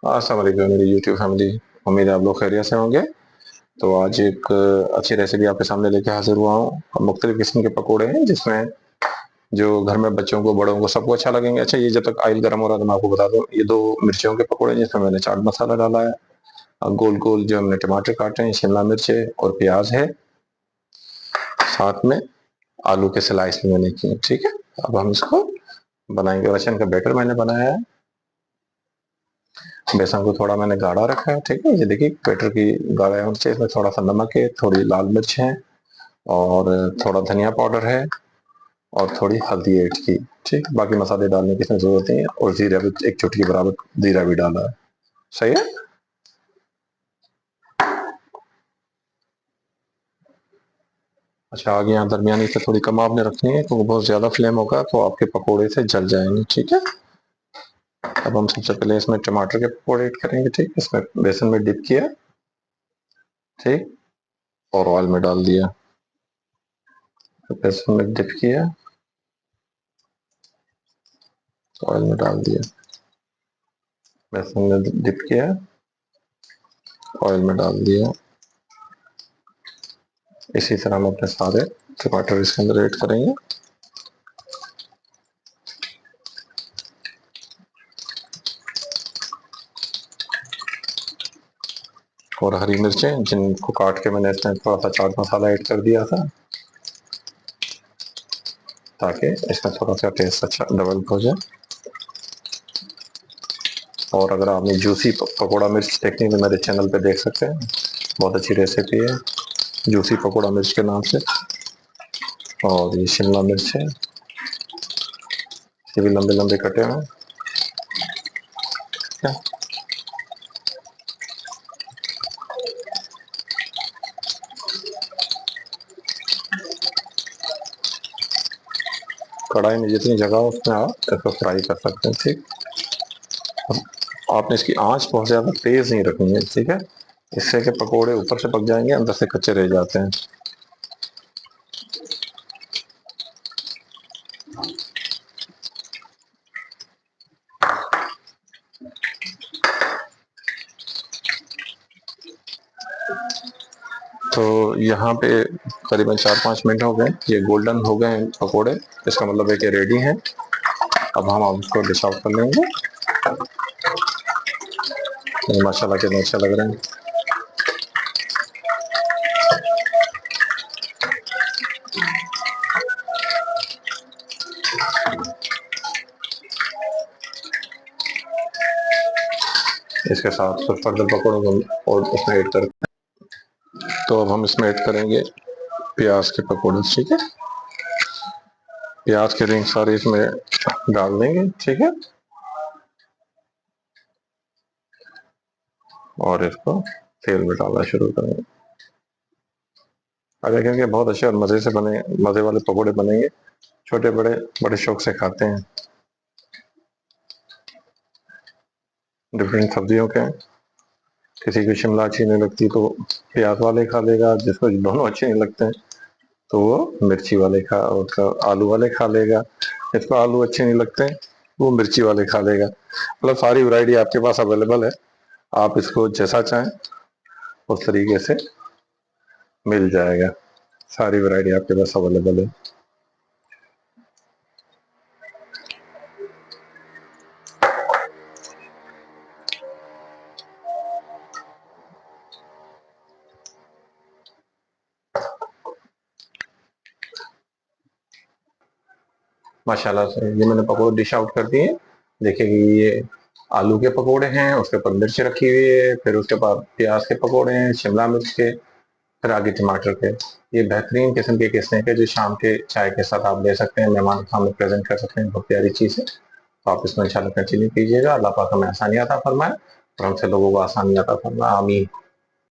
अस्सलाम वालेकुम मेरी यूट्यूब फैमिली। उम्मीद है आप लोग खैरियत से होंगे। तो आज एक अच्छी रेसिपी आपके सामने लेके हाजिर हुआ हूँ। मुख्तलिफ किस्म के पकोड़े हैं जिसमें जो घर में बच्चों को बड़ों को सबको अच्छा लगेंगे। अच्छा, ये जब तक ऑयल गर्म हो रहा है तो मैं आपको बता दूं, ये 2 मिर्चियों के पकोड़े हैं जिसमें मैंने चाट मसाला डाला है। गोल गोल जो हमने टमाटर काटे हैं, शिमला मिर्च है और प्याज है, साथ में आलू के स्लाइस भी मैंने किए। ठीक है, अब हम इसको बनाएंगे। रसन का बैटर मैंने बनाया है। बेसन को थोड़ा मैंने गाढ़ा रखा है। ठीक है, ये देखिए बैटर की गाढ़ा होना चाहिए। इसमें थोड़ा सा नमक है, थोड़ी लाल मिर्च है और थोड़ा धनिया पाउडर है और थोड़ी हल्दी ऐड की। ठीक, बाकी मसाले डालने की इसमें जरूरत नहीं है। और जीरा भी 1 चुटकी बराबर जीरा भी डाला है। सही है। अच्छा, आगे यहाँ दरमियानी से थोड़ी कम आपने रखनी है क्योंकि बहुत ज्यादा फ्लेम होगा तो आपके पकोड़े से जल जाएंगे। ठीक है, अब हम सबसे पहले इसमें टमाटर के पकोड़े ऐड करेंगे। ठीक, इसमें बेसन में डिप किया। ठीक, और ऑयल में डाल दिया। बेसन में डिप किया, ऑयल में डाल दिया। बेसन में डिप किया, ऑयल में डाल दिया। इसी तरह हम अपने सारे टमाटर इसके अंदर ऐड करेंगे। और हरी मिर्चें जिनको काट के मैंने इसमें थोड़ा सा चाट मसाला ऐड कर दिया था ताकि इसमें थोड़ा सा टेस्ट अच्छा डेवलप हो जाए। और अगर आपने जूसी पकौड़ा मिर्च देखनी है तो मेरे चैनल पे देख सकते हैं, बहुत अच्छी रेसिपी है जूसी पकौड़ा मिर्च के नाम से। और ये शिमला मिर्च है, ये भी लंबे लंबे कटे हुए हैं। कढ़ाई में जितनी जगह हो उसमें आप इसको फ्राई कर सकते हैं। ठीक, आपने इसकी आंच बहुत ज्यादा तेज नहीं रखनी है। ठीक है, इससे कि पकोड़े ऊपर से पक जाएंगे, अंदर से कच्चे रह जाते हैं। तो यहाँ पे करीबन 4-5 मिनट हो गए, ये गोल्डन हो गए हैं पकोड़े। इसका मतलब है कि रेडी हैं। अब हम इसको डिश आउट कर लेंगे। माशाल्लाह कितने अच्छे लग रहे हैं। इसके साथ कुछ फर्दर पकौड़ों को और उसमें ऐड कर, तो अब हम इसमें ऐड करेंगे प्याज के पकौड़े। ठीक है, प्याज के रिंग सारे इसमें डाल देंगे। ठीक है, और इसको तेल में डालना शुरू करेंगे। अब देखेंगे बहुत अच्छे और मजे से बने, मजे वाले पकौड़े बनेंगे। छोटे बड़े बड़े शौक से खाते हैं। डिफरेंट सब्जियों के, किसी को शिमला अच्छी नहीं लगती तो प्याज वाले खा लेगा, जिसको दोनों अच्छे नहीं लगते हैं तो वो मिर्ची वाले खा, उसका आलू वाले खा लेगा। जिसको आलू अच्छे नहीं लगते हैं वो मिर्ची वाले खा लेगा। मतलब सारी वैरायटी आपके पास अवेलेबल है। आप इसको जैसा चाहें उस तरीके से मिल जाएगा। सारी वैरायटी आपके पास अवेलेबल है। माशाल्लाह से ये मैंने पकौड़े डिश आउट कर दिए। देखिए ये आलू के पकौड़े हैं, उसके ऊपर मिर्च रखी हुई है, फिर उसके बाद प्याज के पकौड़े हैं, शिमला मिर्च के, फिर आगे टमाटर के। ये बेहतरीन किस्म के किस्से हैं कि जो शाम के चाय के साथ आप ले सकते हैं, मेहमान के सामने प्रेजेंट कर सकते हैं। बहुत प्यारी चीज़ है। तो आप इसमें इंशाल्लाह कंटिन्यू कीजिएगा। अल्लाह पाक हमें आसानी अता फरमाए और हमसे लोगों को आसानी अता फरमाए। आमीन।